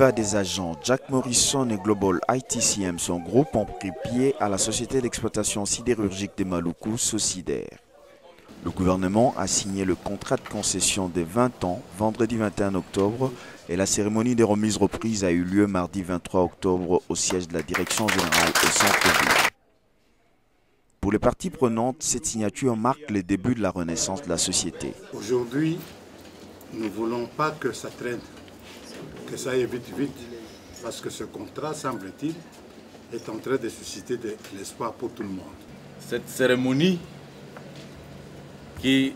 va des agents, Jack Morrison et Global ITCM, son groupe, ont pris pied à la société d'exploitation sidérurgique de Maluku, Sosider. Le gouvernement a signé le contrat de concession de 20 ans vendredi 21 octobre et la cérémonie de remise reprise a eu lieu mardi 23 octobre au siège de la direction générale au centre-ville. Pour les parties prenantes, cette signature marque le début de la renaissance de la société. Aujourd'hui, nous ne voulons pas que ça traîne, que ça aille vite, parce que ce contrat, semble-t-il, est en train de susciter de l'espoir pour tout le monde. Cette cérémonie qui,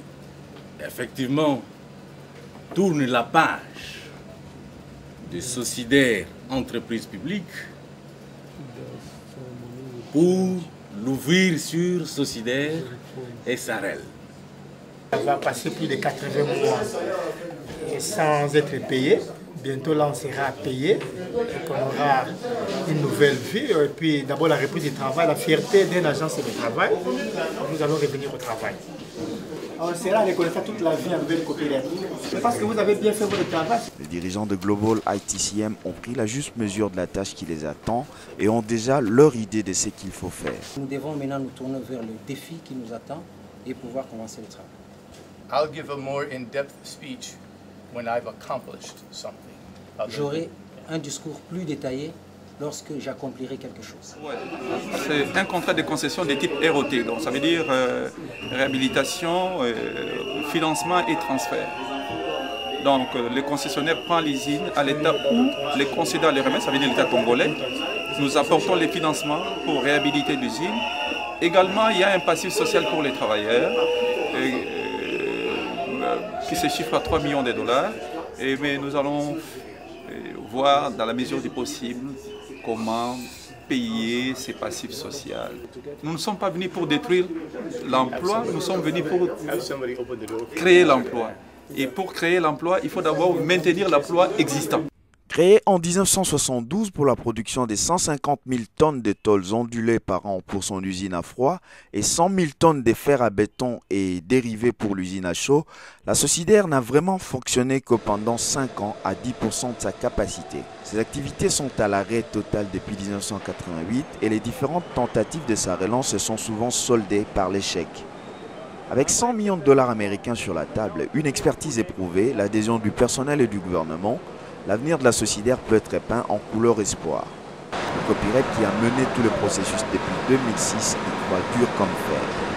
effectivement, tourne la page de Sosider entreprise publique pour l'ouvrir sur Sosider et Sarel. On va passer plus de 80 mois sans être payé. Bientôt là on sera payé et qu'on aura une nouvelle vie. Et puis d'abord la reprise du travail, la fierté d'une agence de travail. Nous allons revenir au travail. On sera reconnaissant toute la vie en nouvelle coopérative. C'est parce que vous avez bien fait votre travail. Les dirigeants de Global ITCM ont pris la juste mesure de la tâche qui les attend et ont déjà leur idée de ce qu'il faut faire. Nous devons maintenant nous tourner vers le défi qui nous attend et pouvoir commencer le travail. I'll give a more in-depth speech when I've accomplished something. J'aurai un discours plus détaillé lorsque j'accomplirai quelque chose. C'est un contrat de concession de type ROT, donc ça veut dire réhabilitation, financement et transfert. Donc le concessionnaire prend l'usine à l'état où les concédants les remettent, ça veut dire l'État congolais. Nous apportons les financements pour réhabiliter l'usine. Également, il y a un passif social pour les travailleurs qui se chiffre à 3 millions de dollars. Mais nous allons voir dans la mesure du possible comment payer ces passifs sociaux. Nous ne sommes pas venus pour détruire l'emploi, nous sommes venus pour créer l'emploi. Et pour créer l'emploi, il faut d'abord maintenir l'emploi existant. Créé en 1972 pour la production de 150 000 tonnes de tôles ondulées par an pour son usine à froid et 100 000 tonnes de fer à béton et dérivés pour l'usine à chaud, la Sosider n'a vraiment fonctionné que pendant 5 ans à 10% de sa capacité. Ses activités sont à l'arrêt total depuis 1988 et les différentes tentatives de sa relance se sont souvent soldées par l'échec. Avec 100 millions de dollars américains sur la table, une expertise éprouvée, l'adhésion du personnel et du gouvernement, l'avenir de la Sosider peut être peint en couleur espoir. Le copyright qui a mené tout le processus depuis 2006 y croit dur comme fer.